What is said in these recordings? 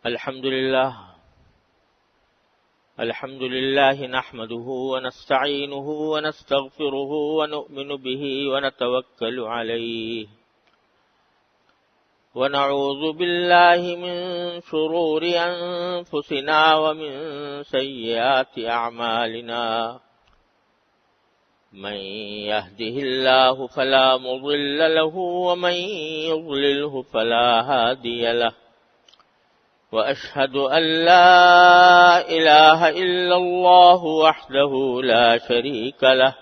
الحمد لله نحمده ونستعينه ونستغفره ونؤمن به ونتوكل عليه ونعوذ بالله من شرور أنفسنا ومن سيئات أعمالنا من يهده الله فلا مضل له ومن يضلله فلا هادي له وأشهد أن لا إله إلا الله وحده لا شريك له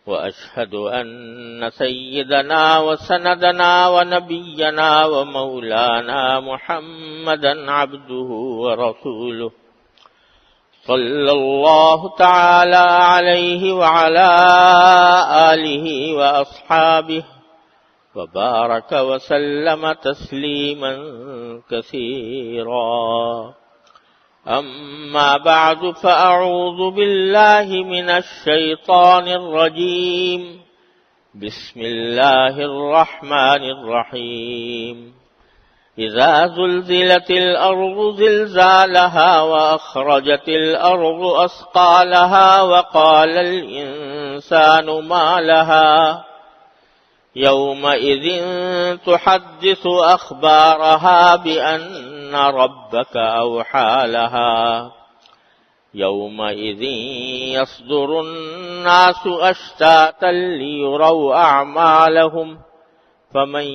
وأشهد أن سيدنا وسندنا ونبينا ومولانا محمدا عبده ورسوله صلى الله تعالى عليه وعلى آله وأصحابه وبارك وسلم تسليما كثيرا أما بعد فأعوذ بالله من الشيطان الرجيم بسم الله الرحمن الرحيم إذا زلزلت الأرض زلزالها وأخرجت الأرض أثقالها وقال الإنسان ما لها يومئذ تحدث أخبارها بأن ربك أوحى لها يومئذ يصدر الناس أشتاتا ليروا أعمالهم فمن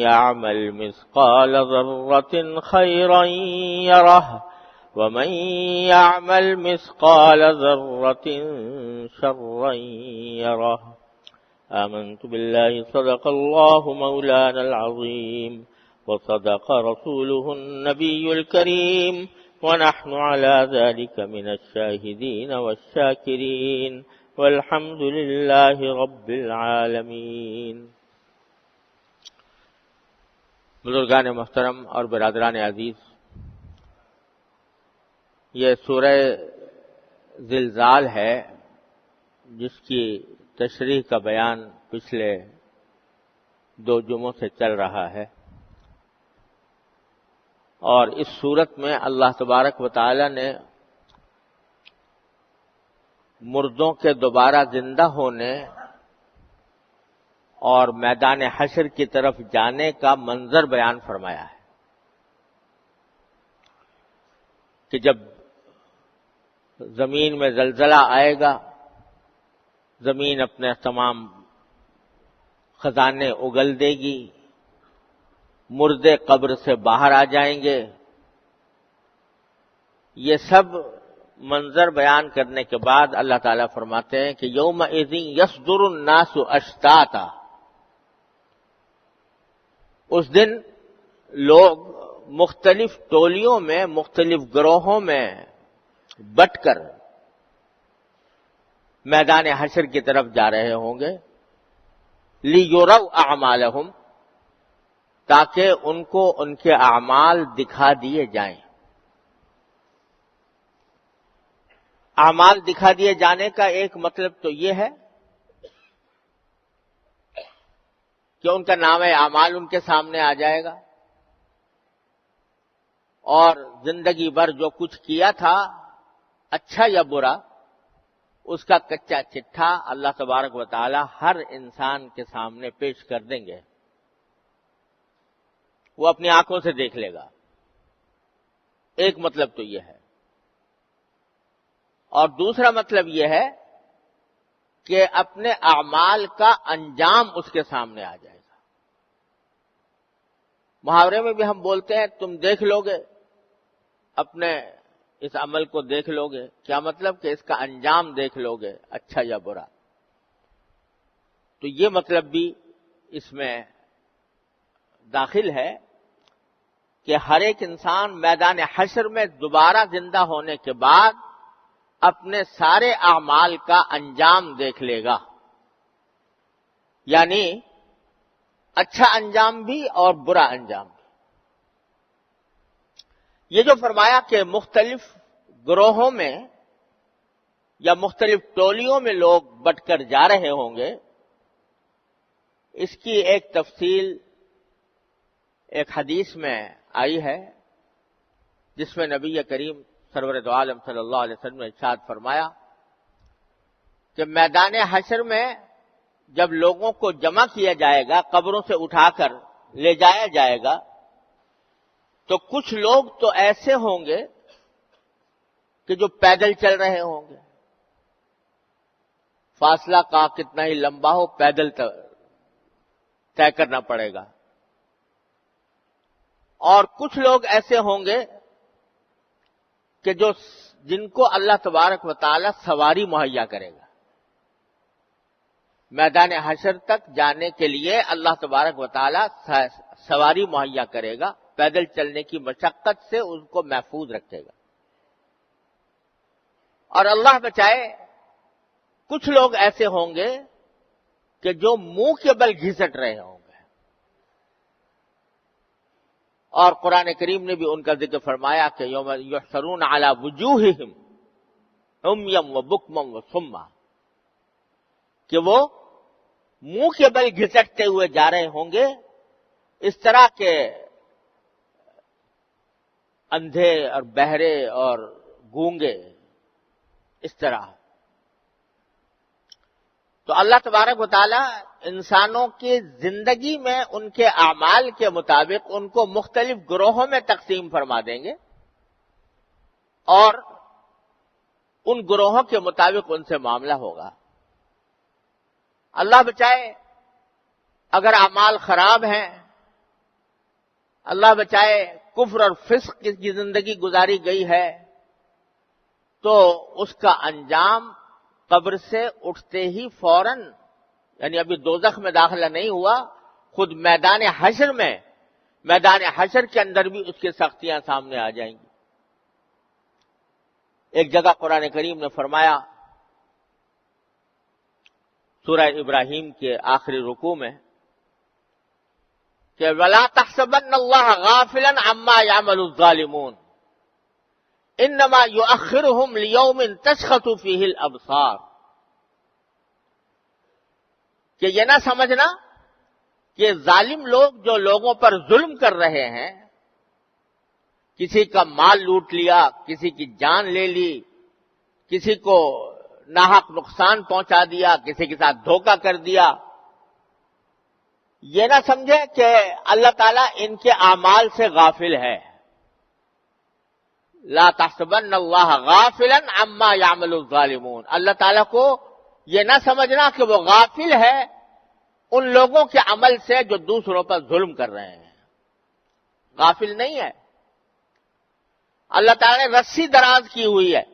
يعمل مثقال ذرة خيرا يره ومن يعمل مثقال ذرة شرا يره آمنت بالله صدق الله مولانا العظيم وصدق رسوله النبي الكريم ونحن على ذلك من الشاهدين والشاكرين والحمد لله رب العالمين. بزرگان محترم اور برادران عزیز، یہ سورہ زلزال ہے جس کی تشریح کا بیان پچھلے 2 جمعوں سے چل رہا ہے، اور اس صورت میں اللہ تبارک و تعالی نے مردوں کے دوبارہ زندہ ہونے اور میدان حشر کی طرف جانے کا منظر بیان فرمایا ہے کہ جب زمین میں زلزلہ آئے گا، زمین اپنے تمام خزانے اگل دے گی، مردے قبر سے باہر آ جائیں گے. یہ سب منظر بیان کرنے کے بعد اللہ تعالیٰ فرماتے ہیں کہ یومئذ یصدر الناس اشتاتا، اس دن لوگ مختلف ٹولیوں میں، مختلف گروہوں میں بٹ کر میدان حشر کی طرف جا رہے ہوں گے، لِيُرَوْا أَعْمَالَهُمْ، تاکہ ان کو ان کے اعمال دکھا دیے جائیں. اعمال دکھا دیے جانے کا ایک مطلب تو یہ ہے کہ ان کا نام اعمال ان کے سامنے آ جائے گا، اور زندگی بھر جو کچھ کیا تھا اچھا یا برا، اس کا کچا چٹھا اللہ تبارک و تعالی ہر انسان کے سامنے پیش کر دیں گے. وہ اپنی آنکھوں سے دیکھ لے گا. ایک مطلب تو یہ ہے، اور دوسرا مطلب یہ ہے کہ اپنے اعمال کا انجام اس کے سامنے آ جائے گا. محاورے میں بھی ہم بولتے ہیں تم دیکھ لو گے، اپنے اس عمل کو دیکھ لو گے. کیا مطلب کہ اس کا انجام دیکھ لو گے، اچھا یا برا. تو یہ مطلب بھی اس میں داخل ہے کہ ہر ایک انسان میدان حشر میں دوبارہ زندہ ہونے کے بعد اپنے سارے اعمال کا انجام دیکھ لے گا، یعنی اچھا انجام بھی اور برا انجام بھی. یہ جو فرمایا کہ مختلف گروہوں میں یا مختلف ٹولیوں میں لوگ بٹ کر جا رہے ہوں گے، اس کی ایک تفصیل ایک حدیث میں آئی ہے جس میں نبی کریم سرور دو عالم صلی اللہ علیہ وسلم نے ارشاد فرمایا کہ میدان حشر میں جب لوگوں کو جمع کیا جائے گا، قبروں سے اٹھا کر لے جایا جائے گا، تو کچھ لوگ تو ایسے ہوں گے کہ جو پیدل چل رہے ہوں گے، فاصلہ کا کتنا ہی لمبا ہو پیدل طے کرنا پڑے گا، اور کچھ لوگ ایسے ہوں گے کہ جن کو اللہ تبارک و تعالی سواری مہیا کرے گا۔ میدان حشر تک جانے کے لیے اللہ تبارک و تعالی سواری مہیا کرے گا، پیدل چلنے کی مشقت سے ان کو محفوظ رکھے گا۔ اور اللہ بچائے کچھ لوگ ایسے ہوں گے کہ جو منہ کے بل گھسٹ رہے ہوں گے، اور قرآن کریم نے بھی ان کا ذکر فرمایا کہ یوم یحشرون علی وجوہہم عمیا وبکما وصما، کہ وہ منہ کے بل گھسٹتے ہوئے جا رہے ہوں گے، اس طرح کے اندھے اور بہرے اور گونگے، اس طرح۔ تو اللہ تبارک و تعالی انسانوں کی زندگی میں ان کے اعمال کے مطابق ان کو مختلف گروہوں میں تقسیم فرما دیں گے، اور ان گروہوں کے مطابق ان سے معاملہ ہوگا۔ اللہ بچائے اگر اعمال خراب ہیں، اللہ بچائے کفر اور فسق کی زندگی گزاری گئی ہے، تو اس کا انجام قبر سے اٹھتے ہی فوراً، یعنی ابھی دوزخ میں داخلہ نہیں ہوا، خود میدان حشر کے اندر بھی اس کی سختیاں سامنے آ جائیں گی۔ ایک جگہ قرآن کریم نے فرمایا سورہ ابراہیم کے آخری رکوع میں کہ وَلَا تَحْسَبَنَّ اللَّهَ غَافِلًا عَمَّا يَعْمَلُ الظَّالِمُونَ انما یؤخرهم لیوم تشخص فیہ الابصار، کہ یہ نہ سمجھنا کہ ظالم لوگ جو لوگوں پر ظلم کر رہے ہیں، کسی کا مال لوٹ لیا، کسی کی جان لے لی، کسی کو ناحق نقصان پہنچا دیا، کسی کے ساتھ دھوکہ کر دیا، یہ نہ سمجھے کہ اللہ تعالیٰ ان کے اعمال سے غافل ہے۔ لا تحسبن اللہ غافلا عما یعمل الظالمون، اللہ تعالیٰ کو یہ نہ سمجھنا کہ وہ غافل ہے ان لوگوں کے عمل سے جو دوسروں پر ظلم کر رہے ہیں، غافل نہیں ہے۔ اللہ تعالیٰ نے رسی دراز کی ہوئی ہے،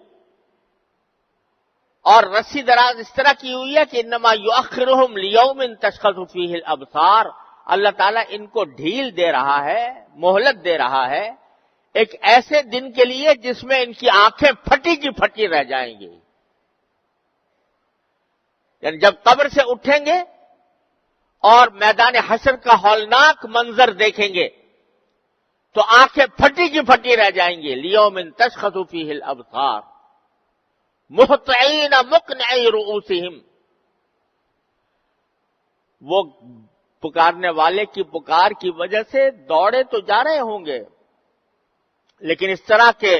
اور رسی دراز اس طرح کی ہوئی ہے کہ انما یؤخرهم لیوم تشخص فیہ الابصار، اللہ تعالیٰ ان کو ڈھیل دے رہا ہے، مہلت دے رہا ہے ایک ایسے دن کے لیے جس میں ان کی آنکھیں پھٹی کی پھٹی رہ جائیں گی۔ یعنی جب قبر سے اٹھیں گے اور میدان حشر کا ہولناک منظر دیکھیں گے تو آنکھیں پھٹی کی پھٹی رہ جائیں گی۔ لیوم تشخص فیہ الابصار مہطعین مقنعی رؤوسہم، وہ پکارنے والے کی پکار کی وجہ سے دوڑے تو جا رہے ہوں گے، لیکن اس طرح کے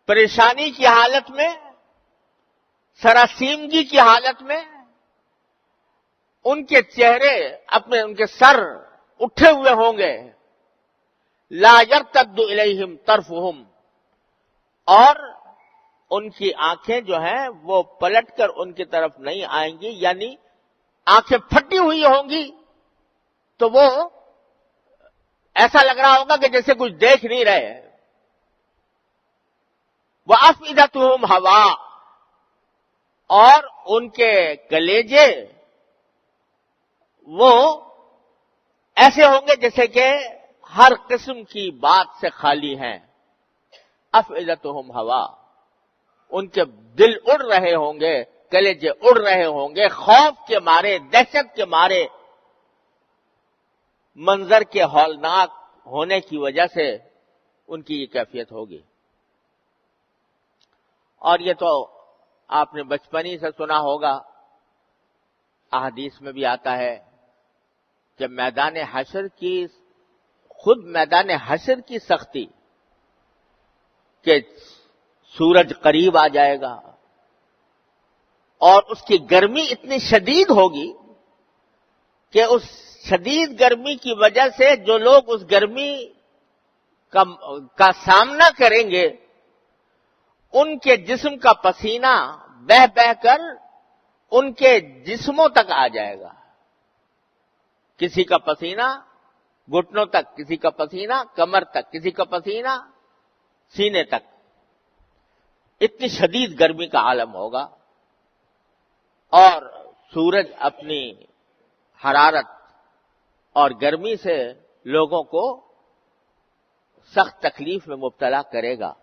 پریشانی کی حالت میں، سراسیمگی کی حالت میں، ان کے چہرے ان کے سر اٹھے ہوئے ہوں گے۔ لا یرتد الیہم طرفہم، اور ان کی آنکھیں جو ہیں وہ پلٹ کر ان کی طرف نہیں آئیں گی، یعنی آنکھیں پھٹی ہوئی ہوں گی تو وہ ایسا لگ رہا ہوگا کہ جیسے کچھ دیکھ نہیں رہے۔ وَأَفْئِدَتُهُمْ هَوَاءٌ، اور ان کے کلیجے وہ ایسے ہوں گے جیسے کہ ہر قسم کی بات سے خالی ہیں۔ أَفْئِدَتُهُمْ هَوَاءٌ، ان کے دل اڑ رہے ہوں گے، کلیجے اڑ رہے ہوں گے، خوف کے مارے، دہشت کے مارے، منظر کے ہولناک ہونے کی وجہ سے ان کی یہ کیفیت ہوگی۔ اور یہ تو آپ نے بچپن ہی سے سنا ہوگا، احادیث میں بھی آتا ہے کہ میدان حشر کی سختی کہ سورج قریب آ جائے گا اور اس کی گرمی اتنی شدید ہوگی کہ اس شدید گرمی کی وجہ سے جو لوگ اس گرمی کا سامنا کریں گے ان کے جسم کا پسینہ بہہ بہہ کر ان کے جسموں تک آ جائے گا. کسی کا پسینہ گھٹنوں تک، کسی کا پسینہ کمر تک، کسی کا پسینہ سینے تک. اتنی شدید گرمی کا عالم ہوگا اور سورج اپنی حرارت اور گرمی سے لوگوں کو سخت تکلیف میں مبتلا کرے گا،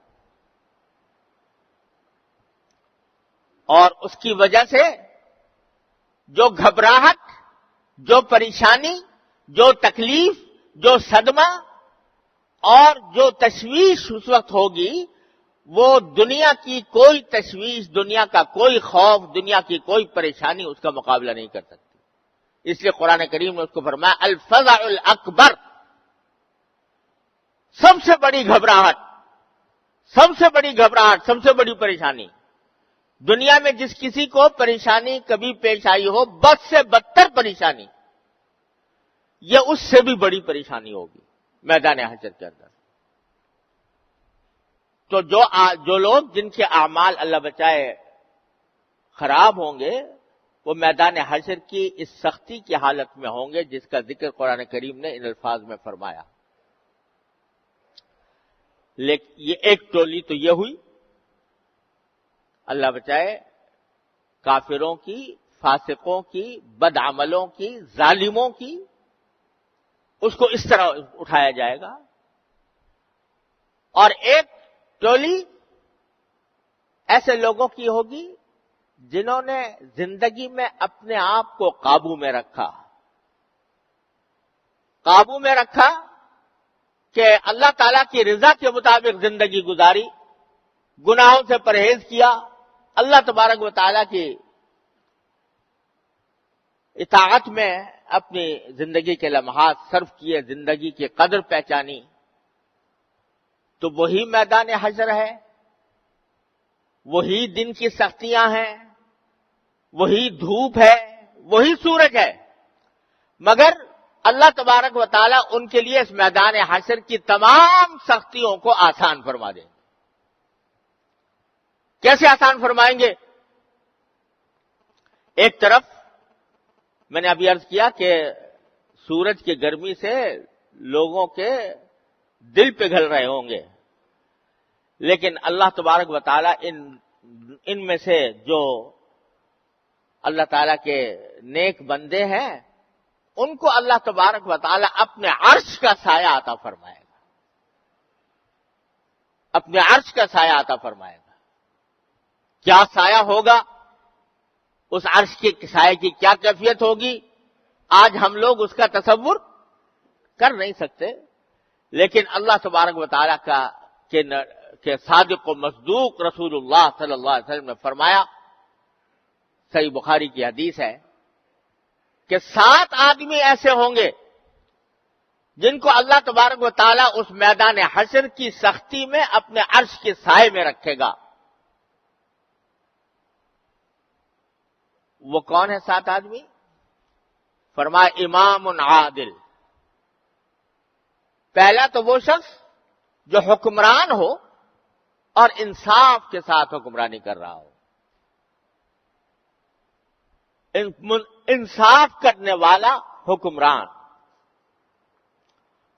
اور اس کی وجہ سے جو گھبراہٹ، جو پریشانی، جو تکلیف، جو صدمہ اور جو تشویش اس وقت ہوگی، وہ دنیا کی کوئی تشویش، دنیا کا کوئی خوف، دنیا کی کوئی پریشانی اس کا مقابلہ نہیں کر سکتی. اس لیے قرآن کریم نے اس کو فرمایا الفزع الاکبر، سب سے بڑی گھبراہٹ، سب سے بڑی گھبراہٹ، سب سے بڑی پریشانی. دنیا میں جس کسی کو پریشانی کبھی پیش آئی ہو، بد سے بدتر پریشانی، یہ اس سے بھی بڑی پریشانی ہوگی میدان حشر کے اندر. تو جو لوگ جن کے اعمال اللہ بچائے خراب ہوں گے، وہ میدان حشر کی اس سختی کی حالت میں ہوں گے جس کا ذکر قرآن کریم نے ان الفاظ میں فرمایا. لیکن یہ ایک ٹولی تو یہ ہوئی، اللہ بچائے، کافروں کی، فاسقوں کی، بدعملوں کی، ظالموں کی. اس کو اس طرح اٹھایا جائے گا. اور ایک ٹولی ایسے لوگوں کی ہوگی جنہوں نے زندگی میں اپنے آپ کو قابو میں رکھا، قابو میں رکھا کہ اللہ تعالیٰ کی رضا کے مطابق زندگی گزاری، گناہوں سے پرہیز کیا، اللہ تبارک و تعالیٰ کی اطاعت میں اپنی زندگی کے لمحات صرف کیے، زندگی کی قدر پہچانی. تو وہی میدان حشر ہے، وہی دن کی سختیاں ہیں، وہی دھوپ ہے، وہی سورج ہے، مگر اللہ تبارک و تعالیٰ ان کے لیے اس میدان حشر کی تمام سختیوں کو آسان فرما دیں. کیسے آسان فرمائیں گے؟ ایک طرف میں نے ابھی عرض کیا کہ سورج کی گرمی سے لوگوں کے دل پگھل رہے ہوں گے، لیکن اللہ تبارک و تعالیٰ ان میں سے جو اللہ تعالیٰ کے نیک بندے ہیں ان کو اللہ تبارک و تعالیٰ اپنے عرش کا سایہ عطا فرمائے گا، اپنے عرش کا سایہ عطا فرمائے گا. کیا سایہ ہوگا؟ اس عرش کے سایہ کی کیا کیفیت ہوگی؟ آج ہم لوگ اس کا تصور کر نہیں سکتے، لیکن اللہ تبارک و تعالیٰ کہ صادق و مصدوق رسول اللہ صلی اللہ علیہ وسلم نے فرمایا، صحیح بخاری کی حدیث ہے کہ 7 آدمی ایسے ہوں گے جن کو اللہ تبارک و تعالیٰ اس میدان حشر کی سختی میں اپنے عرش کے سائے میں رکھے گا. وہ کون ہے 7 آدمی؟ فرمایا امام عادل. پہلا تو وہ شخص جو حکمران ہو اور انصاف کے ساتھ حکمرانی کر رہا ہو. انصاف کرنے والا حکمران.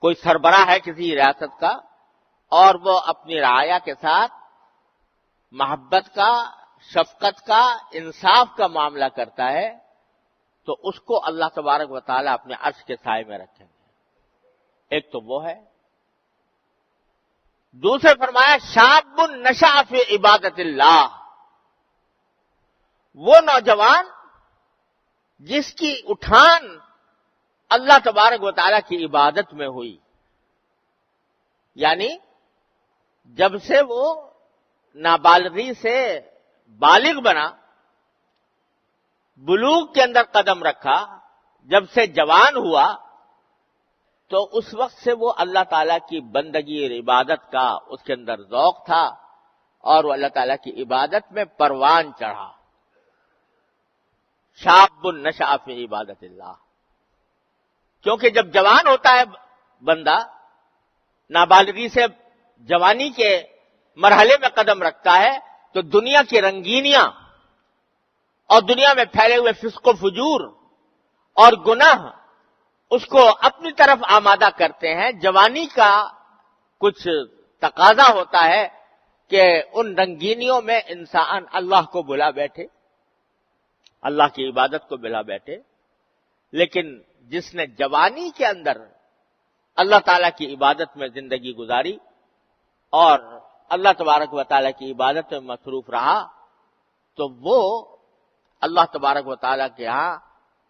کوئی سربراہ ہے کسی ریاست کا اور وہ اپنی رعایا کے ساتھ محبت کا، شفقت کا، انصاف کا معاملہ کرتا ہے تو اس کو اللہ تبارک و تعالیٰ اپنے عرش کے سائے میں رکھیں گے. ایک تو وہ ہے. دوسرے فرمایا شاب نشأ فی عبادت اللہ، وہ نوجوان جس کی اٹھان اللہ تبارک و تعالیٰ کی عبادت میں ہوئی، یعنی جب سے وہ نابالغی سے بالغ بنا، بلوغ کے اندر قدم رکھا، جب سے جوان ہوا، تو اس وقت سے وہ اللہ تعالیٰ کی بندگی اور عبادت کا اس کے اندر ذوق تھا اور وہ اللہ تعالیٰ کی عبادت میں پروان چڑھا. شاب نشأ فی عبادت اللہ. کیونکہ جب جوان ہوتا ہے بندہ، نابالغی سے جوانی کے مرحلے میں قدم رکھتا ہے، تو دنیا کی رنگینیاں اور دنیا میں پھیلے ہوئے فسق و فجور اور گناہ اس کو اپنی طرف آمادہ کرتے ہیں. جوانی کا کچھ تقاضا ہوتا ہے کہ ان رنگینیوں میں انسان اللہ کو بھلا بیٹھے، اللہ کی عبادت کو بھلا بیٹھے. لیکن جس نے جوانی کے اندر اللہ تعالیٰ کی عبادت میں زندگی گزاری اور اللہ تبارک و تعالیٰ کی عبادت میں مصروف رہا، تو وہ اللہ تبارک و تعالیٰ کے ہاں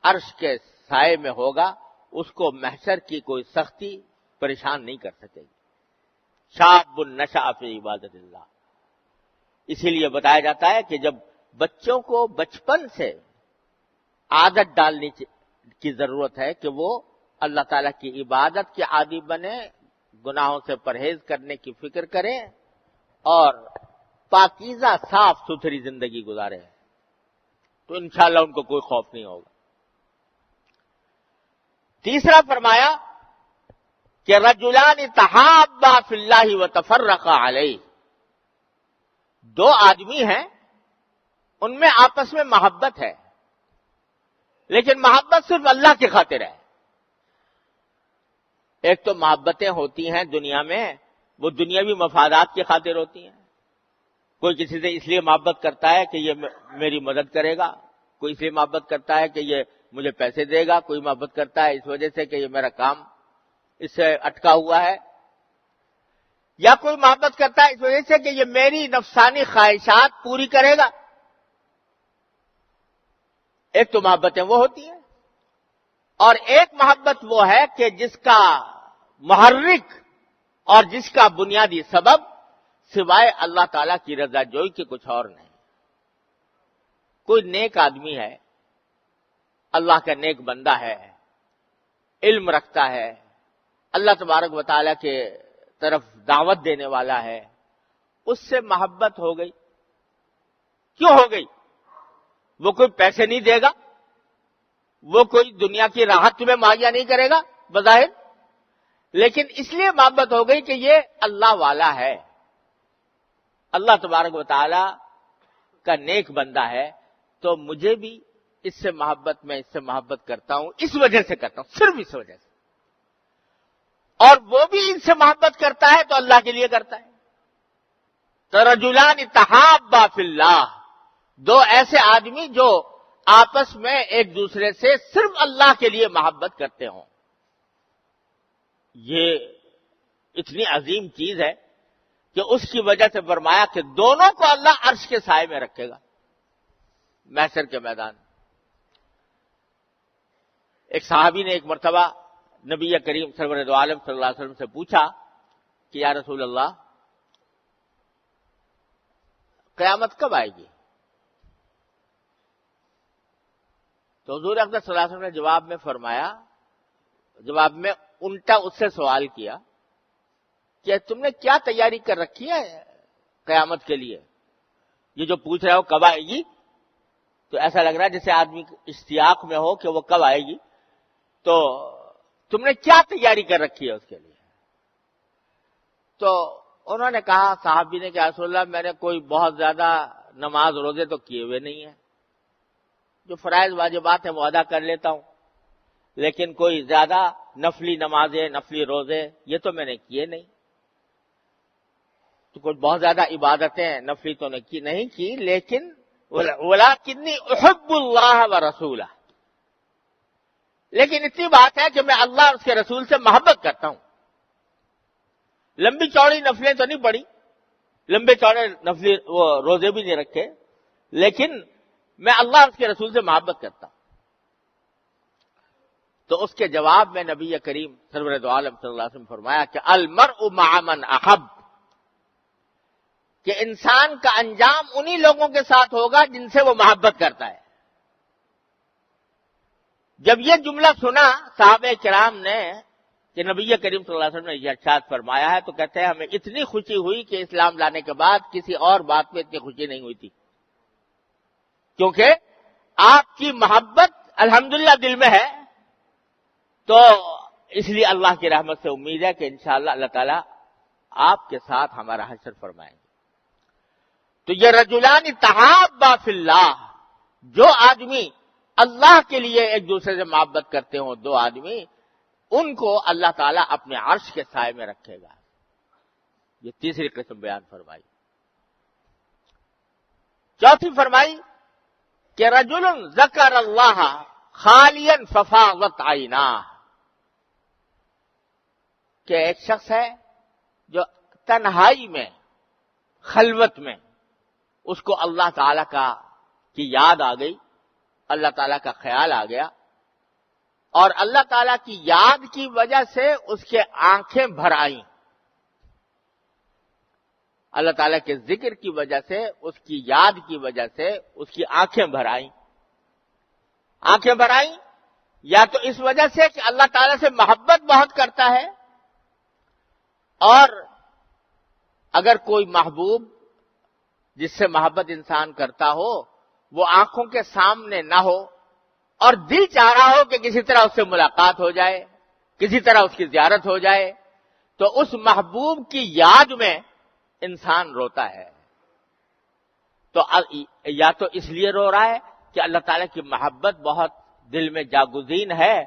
عرش کے سائے میں ہوگا. اس کو محشر کی کوئی سختی پریشان نہیں کر سکے گی. شاب نشأ فی عبادت اللہ. اسی لیے بتایا جاتا ہے کہ جب بچوں کو بچپن سے عادت ڈالنے کی ضرورت ہے کہ وہ اللہ تعالیٰ کی عبادت کے عادی بنے، گناہوں سے پرہیز کرنے کی فکر کریں اور پاکیزہ صاف ستھری زندگی گزاریں، تو انشاءاللہ ان کو کوئی خوف نہیں ہوگا. تیسرا فرمایا کہ رجلان تحابا فی اللہ وتفرقا علیہ. دو آدمی ہیں، ان میں آپس میں محبت ہے، لیکن محبت صرف اللہ کی خاطر ہے. ایک تو محبتیں ہوتی ہیں دنیا میں، وہ دنیاوی مفادات کی خاطر ہوتی ہیں. کوئی کسی سے اس لیے محبت کرتا ہے کہ یہ میری مدد کرے گا، کوئی اس لیے محبت کرتا ہے کہ یہ مجھے پیسے دے گا، کوئی محبت کرتا ہے اس وجہ سے کہ یہ میرا کام اس سے اٹکا ہوا ہے، یا کوئی محبت کرتا ہے اس وجہ سے کہ یہ میری نفسانی خواہشات پوری کرے گا. ایک تو محبتیں وہ ہوتی ہیں، اور ایک محبت وہ ہے کہ جس کا محرک اور جس کا بنیادی سبب سوائے اللہ تعالیٰ کی رضا جوئی کے کچھ اور نہیں. کوئی نیک آدمی ہے، اللہ کا نیک بندہ ہے، علم رکھتا ہے، اللہ تبارک و تعالیٰ کے طرف دعوت دینے والا ہے، اس سے محبت ہو گئی. کیوں ہو گئی؟ وہ کوئی پیسے نہیں دے گا، وہ کوئی دنیا کی راحت تمہیں مہیا نہیں کرے گا بظاہر، لیکن اس لیے محبت ہو گئی کہ یہ اللہ والا ہے، اللہ تبارک و تعالی کا نیک بندہ ہے، تو مجھے بھی اس سے محبت کرتا ہوں، اس وجہ سے کرتا ہوں، صرف اس وجہ سے. اور وہ بھی ان سے محبت کرتا ہے تو اللہ کے لیے کرتا ہے. تو رجلان تحابا فی اللہ، دو ایسے آدمی جو آپس میں ایک دوسرے سے صرف اللہ کے لیے محبت کرتے ہوں. یہ اتنی عظیم چیز ہے کہ اس کی وجہ سے فرمایا کہ دونوں کو اللہ عرش کے سائے میں رکھے گا محشر کے میدان. ایک صحابی نے ایک مرتبہ نبی کریم سرور دو عالم صلی اللہ علیہ وسلم سے پوچھا کہ یا رسول اللہ، قیامت کب آئے گی؟ تو حضور اقدس صلی اللہ علیہ وسلم نے جواب میں الٹا اس سے سوال کیا کہ تم نے کیا تیاری کر رکھی ہے قیامت کے لیے؟ یہ جو پوچھ رہے ہو کب آئے گی، تو ایسا لگ رہا ہے جیسے آدمی اشتیاق میں ہو کہ وہ کب آئے گی. تو تم نے کیا تیاری کر رکھی ہے اس کے لیے؟ تو انہوں نے کہا، صحابی نے کہ رسول اللہ، میں نے کوئی بہت زیادہ نماز روزے تو کیے ہوئے نہیں ہیں، جو فرائض واجبات ہیں وہ ادا کر لیتا ہوں، لیکن کوئی زیادہ نفلی نمازیں، نفلی روزے یہ تو میں نے کیے نہیں. تو کوئی بہت زیادہ عبادتیں نفلی تو نہیں کی، لیکن وَلَٰكِنِّي أُحِبُّ اللَّهَ وَرَسُولَهُ، لیکن اتنی بات ہے کہ میں اللہ اور اس کے رسول سے محبت کرتا ہوں. لمبی چوڑی نفلیں تو نہیں پڑھی، لمبے چوڑے نفلی وہ روزے بھی نہیں رکھے، لیکن میں اللہ اور اس کے رسول سے محبت کرتا ہوں. تو اس کے جواب میں نبی کریم سرور دو عالم صلی اللہ علیہ وسلم فرمایا کہ المرء مع من احب، کہ انسان کا انجام انہی لوگوں کے ساتھ ہوگا جن سے وہ محبت کرتا ہے. جب یہ جملہ سنا صحابہ کرام نے کہ نبی کریم صلی اللہ علیہ وسلم نے یہ ارشاد فرمایا ہے، تو کہتے ہیں ہمیں اتنی خوشی ہوئی کہ اسلام لانے کے بعد کسی اور بات میں اتنی خوشی نہیں ہوئی تھی، کیونکہ آپ کی محبت الحمدللہ دل میں ہے، تو اس لیے اللہ کی رحمت سے امید ہے کہ انشاءاللہ اللہ تعالیٰ آپ کے ساتھ ہمارا حشر فرمائیں گے۔ تو یہ رجلان تحابا فی اللہ، جو آدمی اللہ کے لیے ایک دوسرے سے محبت کرتے ہوں، دو آدمی، ان کو اللہ تعالیٰ اپنے عرش کے سائے میں رکھے گا۔ یہ تیسری قسم بیان فرمائی۔ چوتھی فرمائی کہ رجل ذکر اللہ خالیا ففاضت عیناہ، کہ ایک شخص ہے جو تنہائی میں، خلوت میں، اس کو اللہ تعالیٰ کی یاد آ گئی، اللہ تعالیٰ کا خیال آ گیا، اور اللہ تعالیٰ کی یاد کی وجہ سے اس کے آنکھیں بھر آئیں، اللہ تعالیٰ کے ذکر کی وجہ سے، اس کی یاد کی وجہ سے اس کی آنکھیں بھر آئیں۔ آنکھیں بھر آئیں یا تو اس وجہ سے کہ اللہ تعالیٰ سے محبت بہت کرتا ہے، اور اگر کوئی محبوب جس سے محبت انسان کرتا ہو وہ آنکھوں کے سامنے نہ ہو، اور دل چاہ رہا ہو کہ کسی طرح اس سے ملاقات ہو جائے، کسی طرح اس کی زیارت ہو جائے، تو اس محبوب کی یاد میں انسان روتا ہے۔ تو یا تو اس لیے رو رہا ہے کہ اللہ تعالیٰ کی محبت بہت دل میں جاگزین ہے،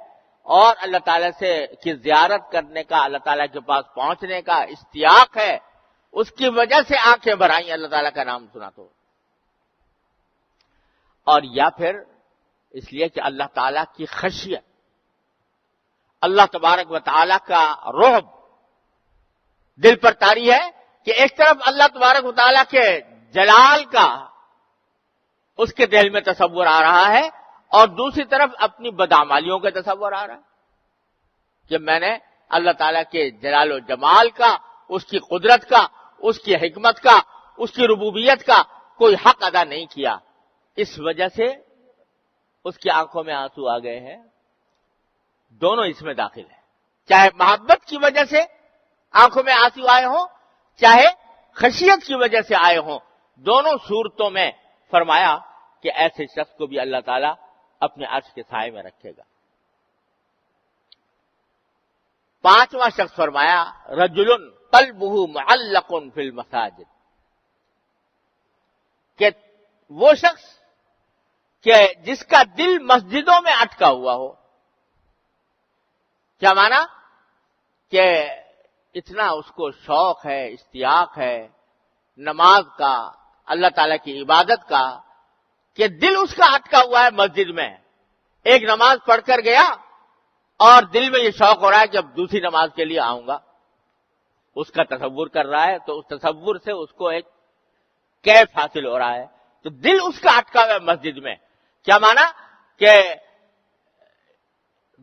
اور اللہ تعالیٰ سے کی زیارت کرنے کا، اللہ تعالیٰ کے پاس پہنچنے کا اشتیاق ہے، اس کی وجہ سے آنکھیں بھر آئیں اللہ تعالیٰ کا نام سنا تو، اور یا پھر اس لیے کہ اللہ تعالیٰ کی خشیت، اللہ تبارک و تعالیٰ کا رعب دل پر طاری ہے، کہ ایک طرف اللہ تبارک و تعالیٰ کے جلال کا اس کے دل میں تصور آ رہا ہے، اور دوسری طرف اپنی بدعمالیوں کا تصور آ رہا ہے کہ میں نے اللہ تعالیٰ کے جلال و جمال کا، اس کی قدرت کا، اس کی حکمت کا، اس کی ربوبیت کا کوئی حق ادا نہیں کیا، اس وجہ سے اس کی آنکھوں میں آنسو آ گئے ہیں۔ دونوں اس میں داخل ہیں، چاہے محبت کی وجہ سے آنکھوں میں آنسو آئے ہوں، چاہے خشیت کی وجہ سے آئے ہوں، دونوں صورتوں میں فرمایا کہ ایسے شخص کو بھی اللہ تعالیٰ اپنے عرش کے سائے میں رکھے گا۔ پانچواں شخص فرمایا رجل قلبہ معلق فی المساجد، کہ وہ شخص کہ جس کا دل مسجدوں میں اٹکا ہوا ہو۔ کیا مانا؟ کہ اتنا اس کو شوق ہے، اشتیاق ہے نماز کا، اللہ تعالیٰ کی عبادت کا، کہ دل اس کا اٹکا ہوا ہے مسجد میں، ایک نماز پڑھ کر گیا اور دل میں یہ شوق ہو رہا ہے کہ اب دوسری نماز کے لیے آؤں گا، اس کا تصور کر رہا ہے، تو اس تصور سے اس کو ایک کیف حاصل ہو رہا ہے، تو دل اس کا اٹکا ہوا ہے مسجد میں۔ کیا مانا؟ کہ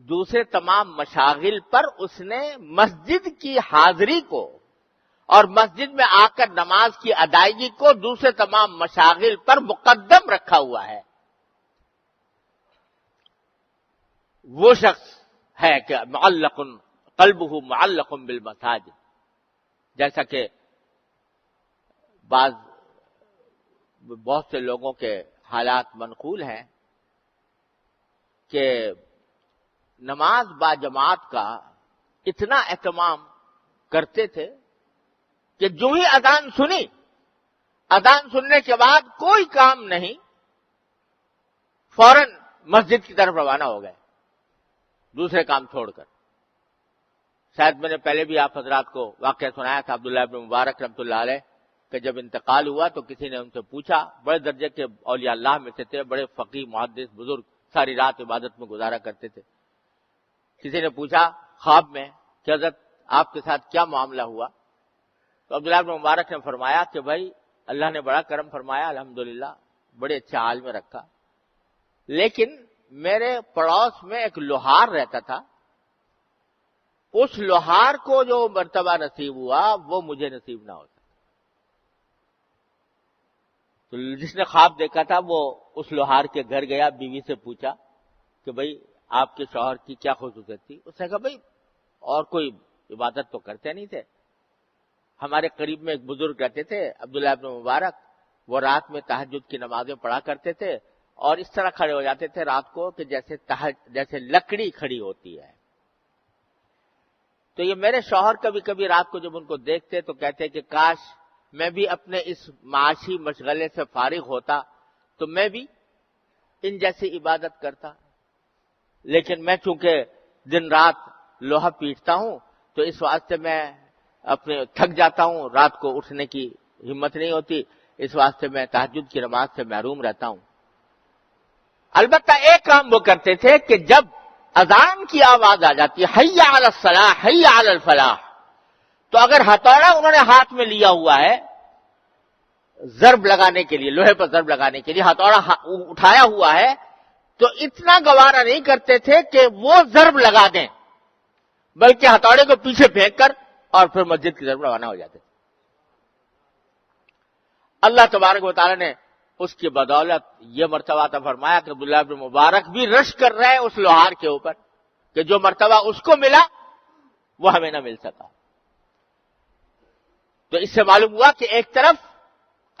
دوسرے تمام مشاغل پر اس نے مسجد کی حاضری کو اور مسجد میں آ کر نماز کی ادائیگی کو دوسرے تمام مشاغل پر مقدم رکھا ہوا ہے۔ وہ شخص ہے کہ معلق قلبہ معلق بالمساجد، جیسا کہ بہت سے لوگوں کے حالات منقول ہیں کہ نماز با جماعت کا اتنا اہتمام کرتے تھے کہ جو ہی اذان سنی، اذان سننے کے بعد کوئی کام نہیں، فوراً مسجد کی طرف روانہ ہو گئے دوسرے کام چھوڑ کر۔ شاید میں نے پہلے بھی آپ حضرات کو واقعہ سنایا تھا عبداللہ ابن مبارک رحمۃ اللہ علیہ، کہ جب انتقال ہوا تو کسی نے ان سے پوچھا، بڑے درجے کے اولیاء اللہ میں سے تھے، بڑے فقیہ محدث بزرگ، ساری رات عبادت میں گزارا کرتے تھے۔ کسی نے پوچھا خواب میں کہ حضرت آپ کے ساتھ کیا معاملہ ہوا؟ تو عبداللہ بن مبارک نے فرمایا کہ بھائی اللہ نے بڑا کرم فرمایا، الحمدللہ بڑے اچھے حال میں رکھا، لیکن میرے پڑوس میں ایک لوہار رہتا تھا، اس لوہار کو جو مرتبہ نصیب ہوا وہ مجھے نصیب نہ ہوتا۔ تو جس نے خواب دیکھا تھا وہ اس لوہار کے گھر گیا، بیوی سے پوچھا کہ بھائی آپ کے شوہر کی کیا خصوصیت تھی؟ اس نے کہا بھائی اور کوئی عبادت تو کرتے نہیں تھے. ہمارے قریب میں ایک بزرگ رہتے تھے عبداللہ ابن مبارک، وہ رات میں تہجد کی نمازیں پڑھا کرتے تھے اور اس طرح کھڑے ہو جاتے تھے رات کو کہ جیسے لکڑی کھڑی ہوتی ہے. تو یہ میرے شوہر کبھی کبھی رات کو جب ان کو دیکھتے تو کہتے کہ کاش میں بھی اپنے اس معاشی مشغلے سے فارغ ہوتا تو میں بھی ان جیسی عبادت کرتا، لیکن میں چونکہ دن رات لوہا پیٹتا ہوں تو اس واسطے میں اپنے تھک جاتا ہوں، رات کو اٹھنے کی ہمت نہیں ہوتی، اس واسطے میں تہجد کی نماز سے محروم رہتا ہوں. البتہ ایک کام وہ کرتے تھے کہ جب اذان کی آواز آ جاتی ہے حی علی الصلاح حی علی الفلاح، تو اگر ہتھوڑا انہوں نے ہاتھ میں لیا ہوا ہے ضرب لگانے کے لیے، لوہے پر ضرب لگانے کے لیے ہتھوڑا اٹھایا ہوا ہے، تو اتنا گوارا نہیں کرتے تھے کہ وہ ضرب لگا دیں، بلکہ ہتھوڑے کو پیچھے پھینک کر اور پھر مسجد کی طرف روانہ ہو جاتے تھے. اللہ تبارک و تعالی نے اس کی بدولت یہ مرتبہ عطا فرمایا کہ عبداللہ بن مبارک بھی رشک کر رہے ہیں اس لوہار کے اوپر کہ جو مرتبہ اس کو ملا وہ ہمیں نہ مل سکا. تو اس سے معلوم ہوا کہ ایک طرف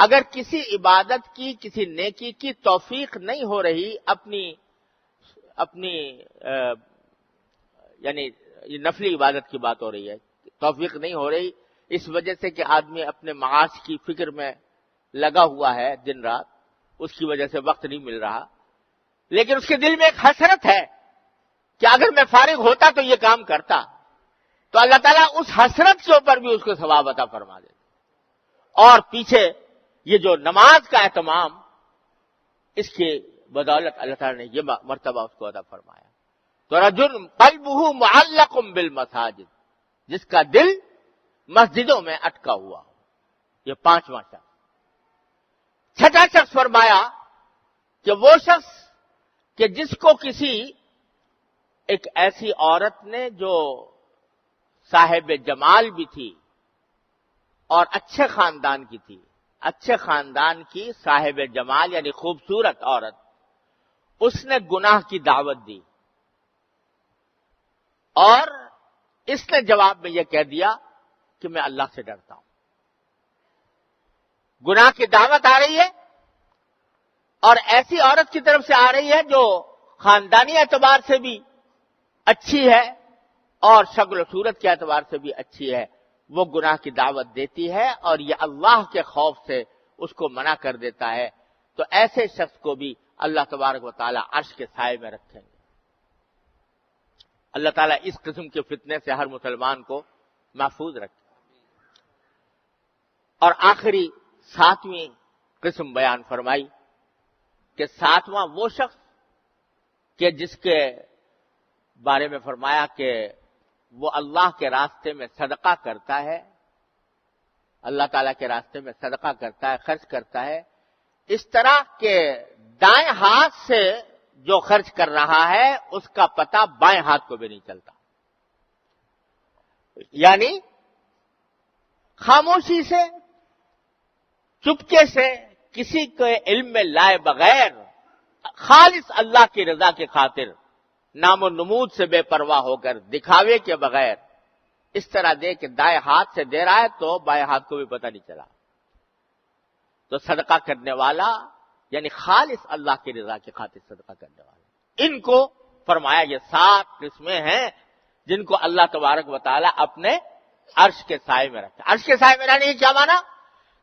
اگر کسی عبادت کی، کسی نیکی کی توفیق نہیں ہو رہی، اپنی یعنی یہ نفلی عبادت کی بات ہو رہی ہے، توفیق نہیں ہو رہی اس وجہ سے کہ آدمی اپنے معاش کی فکر میں لگا ہوا ہے دن رات، اس کی وجہ سے وقت نہیں مل رہا، لیکن اس کے دل میں ایک حسرت ہے کہ اگر میں فارغ ہوتا تو یہ کام کرتا، تو اللہ تعالیٰ اس حسرت کے اوپر بھی اس کو ثواب عطا فرما دیتا. اور پیچھے یہ جو نماز کا اہتمام، اس کی بدولت اللہ تعالیٰ نے یہ مرتبہ اس کو عطا فرمایا. تو رجل قلبہ معلق بالمساجد، جس کا دل مسجدوں میں اٹکا ہوا ہو. یہ پانچواں شخص. چھٹا شخص فرمایا کہ وہ شخص کہ جس کو کسی ایک ایسی عورت نے جو صاحب جمال بھی تھی اور اچھے خاندان کی تھی، اچھے خاندان کی صاحب جمال یعنی خوبصورت عورت، اس نے گناہ کی دعوت دی اور اس نے جواب میں یہ کہہ دیا کہ میں اللہ سے ڈرتا ہوں. گناہ کی دعوت آ رہی ہے اور ایسی عورت کی طرف سے آ رہی ہے جو خاندانی اعتبار سے بھی اچھی ہے اور شکل و صورت کے اعتبار سے بھی اچھی ہے. وہ گناہ کی دعوت دیتی ہے اور یہ اللہ کے خوف سے اس کو منع کر دیتا ہے. تو ایسے شخص کو بھی اللہ تبارک و تعالی عرش کے سائے میں رکھیں گے. اللہ تعالیٰ اس قسم کے فتنے سے ہر مسلمان کو محفوظ رکھے. اور آخری ساتویں قسم بیان فرمائی کہ ساتواں وہ شخص کہ جس کے بارے میں فرمایا کہ وہ اللہ کے راستے میں صدقہ کرتا ہے، اللہ تعالیٰ کے راستے میں صدقہ کرتا ہے، خرچ کرتا ہے، اس طرح کہ دائیں ہاتھ سے جو خرچ کر رہا ہے اس کا پتہ بائیں ہاتھ کو بھی نہیں چلتا. یعنی خاموشی سے، چپکے سے، کسی کے علم میں لائے بغیر، خالص اللہ کی رضا کی خاطر، نام و نمود سے بے پرواہ ہو کر، دکھاوے کے بغیر اس طرح دے کہ دائیں ہاتھ سے دے رہا ہے تو بائیں ہاتھ کو بھی پتہ نہیں چلا. تو صدقہ کرنے والا یعنی خالص اللہ کی رضا کی خاطر صدقہ کرنے والا، ان کو فرمایا یہ 7 قسمیں ہیں جن کو اللہ تبارک و تعالی اپنے عرش کے سائے میں رکھتا ہے. عرش کے سائے میں رہنے کی کیا معنی؟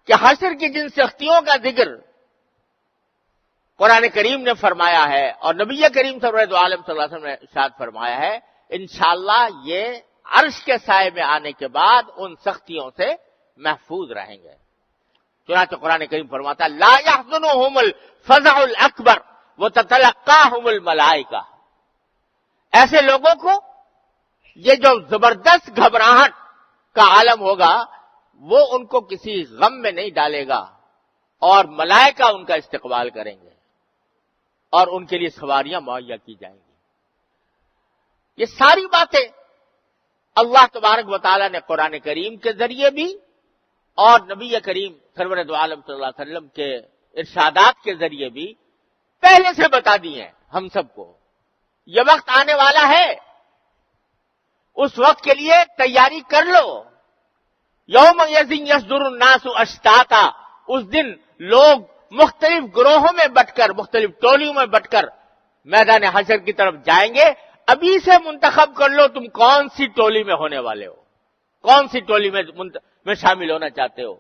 کہ حشر کی جن سختیوں کا ذکر قرآن کریم نے فرمایا ہے اور نبی کریم صلی اللہ علیہ وسلم نے ارشاد فرمایا ہے، انشاءاللہ یہ عرش کے سائے میں آنے کے بعد ان سختیوں سے محفوظ رہیں گے. چنانچہ قرآن کریم فرماتا ہے لا يحزنهم الفزع الاکبر وتتلقاهم الملائکہ، ایسے لوگوں کو یہ جو زبردست گھبراہٹ کا عالم ہوگا وہ ان کو کسی غم میں نہیں ڈالے گا اور ملائکہ ان کا استقبال کریں گے اور ان کے لیے سواریاں مہیا کی جائیں گی. یہ ساری باتیں اللہ تبارک و تعالی نے قرآن کریم کے ذریعے بھی اور نبی کریم سرور دو عالم صلی اللہ علیہ وسلم کے ارشادات کے ذریعے بھی پہلے سے بتا دی ہیں ہم سب کو. یہ وقت آنے والا ہے، اس وقت کے لیے تیاری کر لو. یوم یصدر الناس اشتاتا، اس دن لوگ مختلف گروہوں میں بٹ کر، مختلف ٹولیوں میں بٹ کر میدان حشر کی طرف جائیں گے. ابھی سے منتخب کر لو تم کون سی ٹولی میں ہونے والے ہو، کون سی ٹولی میں شامل ہونا چاہتے ہو.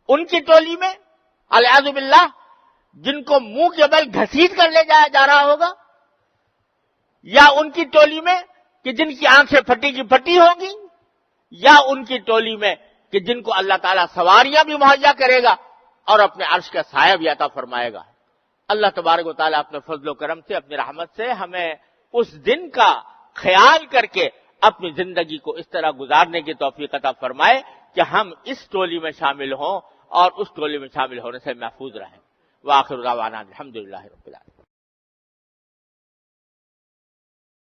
ان کی ٹولی میں الیاذ باللہ جن کو منہ کے بل گھسیٹ کر لے جایا جا رہا ہوگا، یا ان کی ٹولی میں کہ جن کی آنکھیں پھٹی کی پھٹی ہوں گی، یا ان کی ٹولی میں کہ جن کو اللہ تعالیٰ سواریاں بھی مہیا کرے گا اور اپنے عرش کا سایہ بھی عطا فرمائے گا. اللہ تبارک و تعالیٰ اپنے فضل و کرم سے، اپنی رحمت سے ہمیں اس دن کا خیال کر کے اپنی زندگی کو اس طرح گزارنے کی توفیق عطا فرمائے کہ ہم اس ٹولی میں شامل ہوں اور اس ٹولی میں شامل ہونے سے محفوظ رہیں. وآخر دعوانا الحمدللہ رب العالمین.